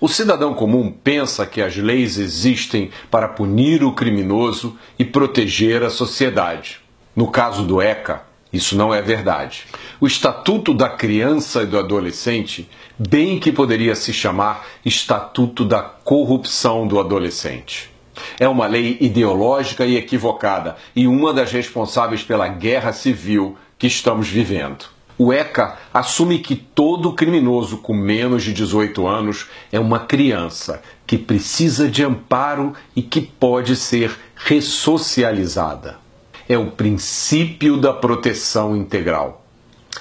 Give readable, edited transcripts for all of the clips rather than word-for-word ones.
O cidadão comum pensa que as leis existem para punir o criminoso e proteger a sociedade. No caso do ECA, isso não é verdade. O Estatuto da Criança e do Adolescente, bem que poderia se chamar Estatuto da Corrupção do Adolescente. É uma lei ideológica e equivocada e uma das responsáveis pela guerra civil que estamos vivendo. O ECA assume que todo criminoso com menos de 18 anos é uma criança que precisa de amparo e que pode ser ressocializada. É o princípio da proteção integral.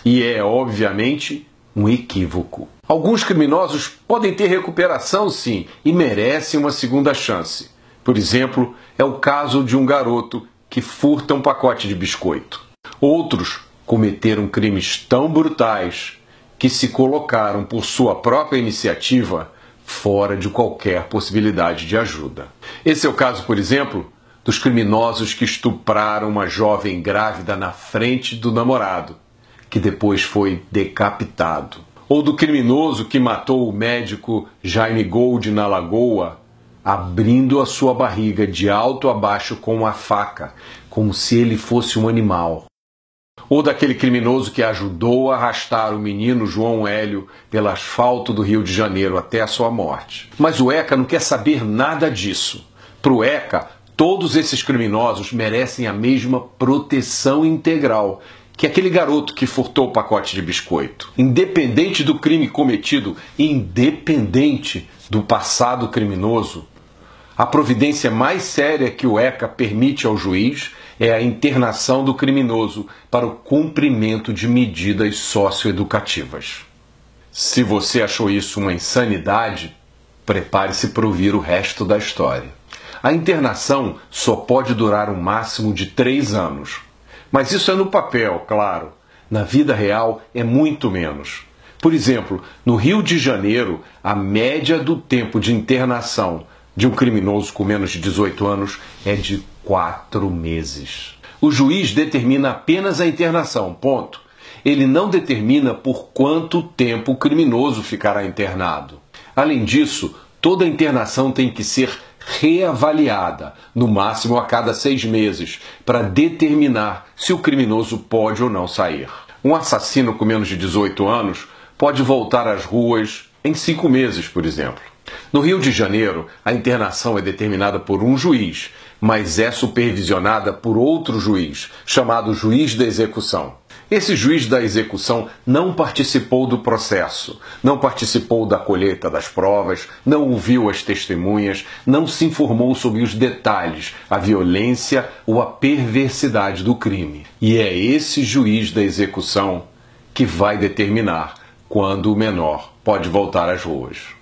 E é, obviamente, um equívoco. Alguns criminosos podem ter recuperação, sim, e merecem uma segunda chance. Por exemplo, é o caso de um garoto que furta um pacote de biscoito. Outros cometeram crimes tão brutais que se colocaram por sua própria iniciativa fora de qualquer possibilidade de ajuda. Esse é o caso, por exemplo, dos criminosos que estupraram uma jovem grávida na frente do namorado, que depois foi decapitado. Ou do criminoso que matou o médico Jaime Gold na Lagoa, abrindo a sua barriga de alto a baixo com uma faca, como se ele fosse um animal. Ou daquele criminoso que ajudou a arrastar o menino João Hélio pelo asfalto do Rio de Janeiro até a sua morte. Mas o ECA não quer saber nada disso. Para o ECA, todos esses criminosos merecem a mesma proteção integral que aquele garoto que furtou o pacote de biscoito. Independente do crime cometido, independente do passado criminoso, a providência mais séria que o ECA permite ao juiz é a internação do criminoso para o cumprimento de medidas socioeducativas. Se você achou isso uma insanidade, prepare-se para ouvir o resto da história. A internação só pode durar um máximo de 3 anos. Mas isso é no papel, claro. Na vida real é muito menos. Por exemplo, no Rio de Janeiro, a média do tempo de internação de um criminoso com menos de 18 anos é de 4 meses. O juiz determina apenas a internação, ponto. Ele não determina por quanto tempo o criminoso ficará internado. Além disso, toda internação tem que ser reavaliada, no máximo a cada 6 meses, para determinar se o criminoso pode ou não sair. Um assassino com menos de 18 anos pode voltar às ruas em 5 meses, por exemplo. No Rio de Janeiro, a internação é determinada por um juiz, mas é supervisionada por outro juiz, chamado juiz da execução. Esse juiz da execução não participou do processo, não participou da colheita das provas, não ouviu as testemunhas, não se informou sobre os detalhes, a violência ou a perversidade do crime. E é esse juiz da execução que vai determinar quando o menor pode voltar às ruas.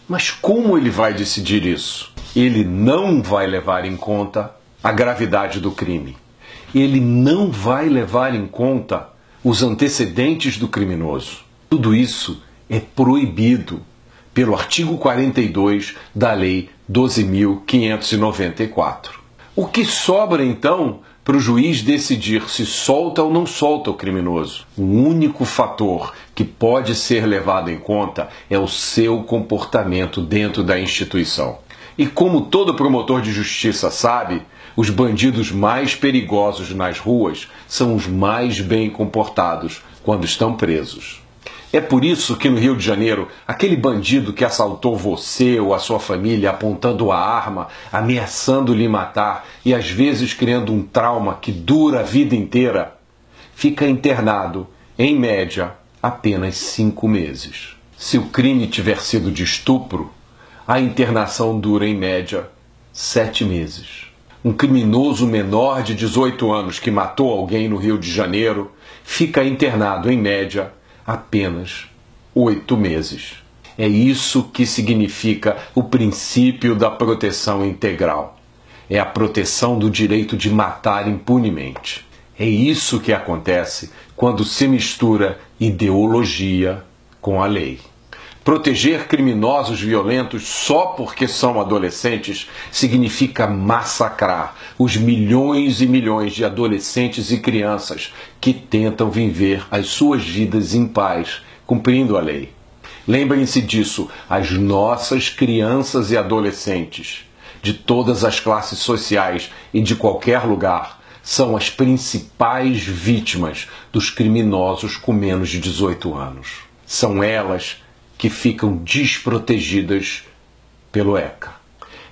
Mas como ele vai decidir isso? Ele não vai levar em conta a gravidade do crime. Ele não vai levar em conta os antecedentes do criminoso. Tudo isso é proibido pelo artigo 42 da Lei 12.594. O que sobra, então, para o juiz decidir se solta ou não solta o criminoso? O único fator que pode ser levado em conta é o seu comportamento dentro da instituição. E como todo promotor de justiça sabe, os bandidos mais perigosos nas ruas são os mais bem comportados quando estão presos. É por isso que no Rio de Janeiro, aquele bandido que assaltou você ou a sua família apontando a arma, ameaçando lhe matar e às vezes criando um trauma que dura a vida inteira, fica internado, em média, apenas 5 meses. Se o crime tiver sido de estupro, a internação dura, em média, 7 meses. Um criminoso menor de 18 anos que matou alguém no Rio de Janeiro fica internado, em média, apenas 8 meses. É isso que significa o princípio da proteção integral. É a proteção do direito de matar impunemente. É isso que acontece quando se mistura ideologia com a lei. Proteger criminosos violentos só porque são adolescentes significa massacrar os milhões e milhões de adolescentes e crianças que tentam viver as suas vidas em paz, cumprindo a lei. Lembrem-se disso, as nossas crianças e adolescentes, de todas as classes sociais e de qualquer lugar, são as principais vítimas dos criminosos com menos de 18 anos. São elas que ficam desprotegidas pelo ECA.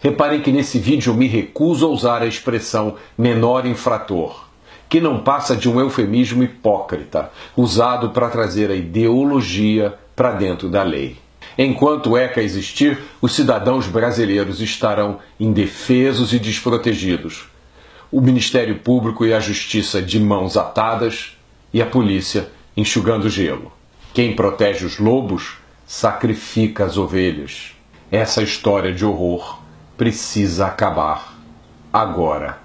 Reparem que nesse vídeo eu me recuso a usar a expressão menor infrator, que não passa de um eufemismo hipócrita, usado para trazer a ideologia para dentro da lei. Enquanto o ECA existir, os cidadãos brasileiros estarão indefesos e desprotegidos. O Ministério Público e a Justiça de mãos atadas e a polícia enxugando gelo. Quem protege os lobos sacrifica as ovelhas. Essa história de horror precisa acabar agora.